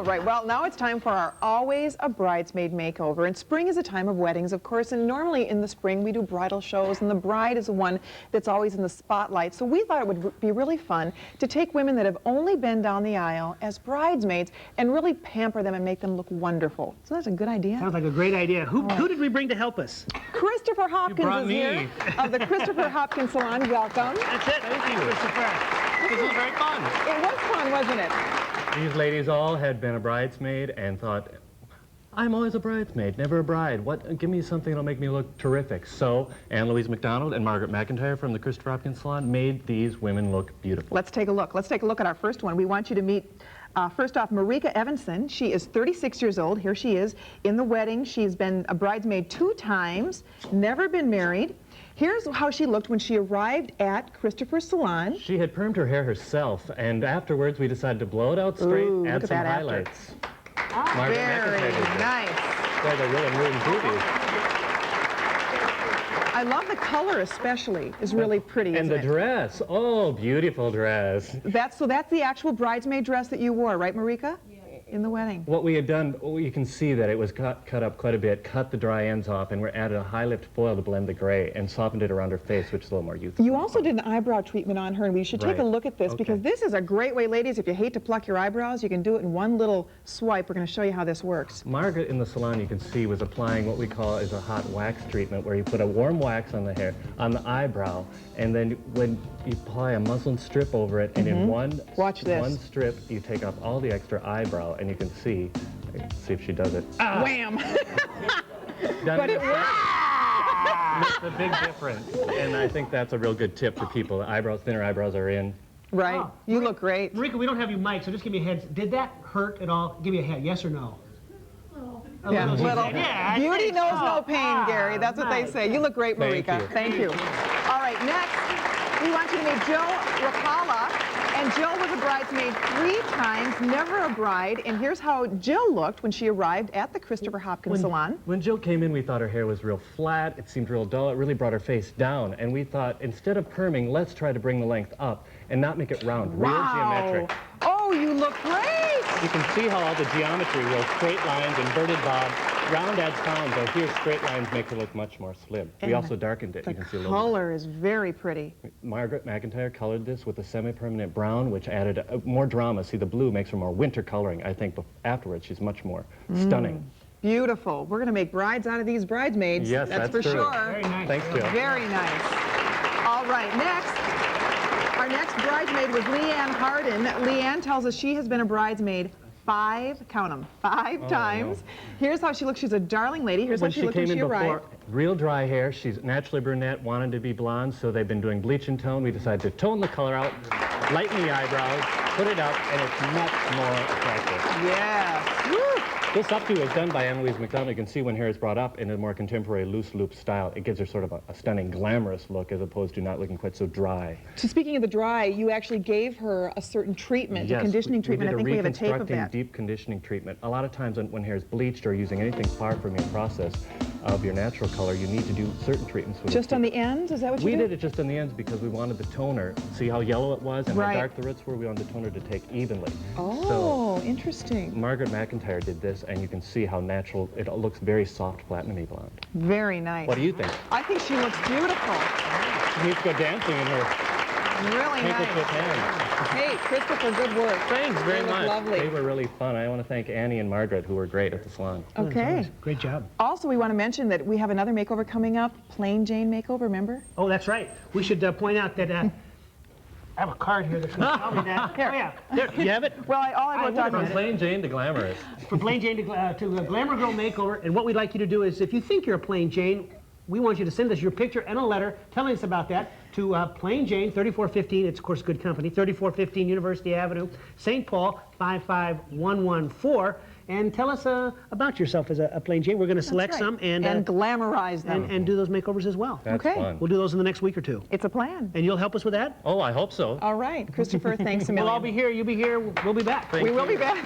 All right, well, now it's time for our Always a Bridesmaid makeover. And spring is a time of weddings, of course, and normally in the spring we do bridal shows, and the bride is the one that's always in the spotlight. So we thought it would be really fun to take women that have only been down the aisle as bridesmaids and really pamper them and make them look wonderful. So that's a good idea. Sounds like a great idea. Who did we bring to help us? Christopher Hopkins is here of the Christopher Hopkins Salon. Welcome. That's it. Thank you, Christopher. This was very fun. It was fun, wasn't it? These ladies all had been a bridesmaid and thought, I'm always a bridesmaid, never a bride. Give me something that'll make me look terrific. So Anne Louise McDonald and Margaret McIntyre from the Christopher Hopkins Salon made these women look beautiful. Let's take a look. Let's take a look at our first one. We want you to meet, first off, Marika Evanson. She is 36 years old. Here she is in the wedding. She's been a bridesmaid 2 times, never been married. Here's how she looked when she arrived at Christopher's Salon. She had permed her hair herself, and afterwards we decided to blow it out straight, add some highlights. Margaret Very nice. Boy, they're really moving boobies. I love the color especially. Is really pretty, and the dress. Oh, beautiful dress. So that's the actual bridesmaid dress that you wore, right, Marika? In the wedding. What we had done, you can see that it was cut up quite a bit, cut the dry ends off, and we added a high lift foil to blend the gray and softened it around her face, which is a little more youthful. You also did an eyebrow treatment on her, and we should take a look at this because this is a great way, ladies, if you hate to pluck your eyebrows, you can do it in one little swipe. We're going to show you how this works. Margaret in the salon, you can see, was applying what we call is a hot wax treatment, where you put a warm wax on the hair, on the eyebrow, and then when you apply a muslin strip over it, and in one strip, you take off all the extra eyebrow, and you can see if she does it. Ah! Wham! But it works. Makes a big difference, and I think that's a real good tip for people. The eyebrows, thinner eyebrows are in. Right. Oh, you look great. Marika, we don't have you mic, so just give me a head. Did that hurt at all? Give me a head, yes or no? Yeah, beauty knows no pain, Gary. That's what they say. You look great, Marika. Thank you. All right, next, we want you to meet Jill Rapala. And Jill was a bridesmaid 3 times, never a bride. And here's how Jill looked when she arrived at the Christopher Hopkins Salon. When Jill came in, we thought her hair was real flat. It seemed real dull. It really brought her face down. And we thought, instead of perming, let's try to bring the length up and not make it round, real geometric. Oh, you look great! You can see how all the geometry, real straight lines, inverted bob, round adds pound, though here straight lines make her look much more slim. We also darkened it. You can see a little. The color is very pretty. Margaret McIntyre colored this with a semi-permanent brown, which added more drama. See, the blue makes her more winter coloring. I think afterwards she's much more stunning. Beautiful. We're going to make brides out of these bridesmaids. Yes, that's for true. sure. Very nice. Thanks, Jill. Very nice. All right, next. Our next bridesmaid was Leanne Harden. Leanne tells us she has been a bridesmaid 5 times. No. Here's how she looks. She's a darling lady. Here's how she looked when she arrived. Real dry hair. She's naturally brunette, wanted to be blonde, so they've been doing bleach and tone. We decided to tone the color out, lighten the eyebrows, put it up, and it's much more attractive. Yeah. Woo. This updo is done by Anne Louise McDonald. You can see when hair is brought up in a more contemporary loose loop style, it gives her sort of a stunning, glamorous look as opposed to not looking quite so dry. So speaking of the dry, you actually gave her a certain treatment, a conditioning treatment. I think we have a tape of that. Deep conditioning treatment. A lot of times when hair is bleached or using anything far from your process of your natural color, you need to do certain treatments. Just on the ends? Is that what you did? We did it just on the ends because we wanted the toner. See how yellow it was and how dark the roots were? We wanted the toner to take evenly. Oh, so, interesting. Margaret McIntyre did this, and you can see how natural it looks. Very soft, platinum-y blonde. Very nice. What do you think? I think she looks beautiful. She needs to go dancing in her really nice. Hands. Hey, Christopher, good work. Thanks very much. Lovely. They were really fun. I want to thank Annie and Margaret, who were great at the salon. Okay. Great job. Also, we want to mention that we have another makeover coming up, Plain Jane Makeover, remember? Oh, that's right. We should point out that I have a card here that's going to tell me that. Here. Oh, yeah. There, you have it? Well, all I wrote down From is Plain Jane to Glamorous. From Plain Jane to Glamour Girl Makeover. And what we'd like you to do is, if you think you're a Plain Jane, we want you to send us your picture and a letter telling us about that to Plain Jane, 3415, it's of course good company, 3415 University Avenue, St. Paul, 55114. And tell us about yourself as a Plain Jane. We're going to select some and glamorize them. And do those makeovers as well. That's fun. We'll do those in the next week or 2. It's a plan. And you'll help us with that? Oh, I hope so. All right. Christopher, thanks a million. We'll all be here, you'll be here, we'll be back. We will be back.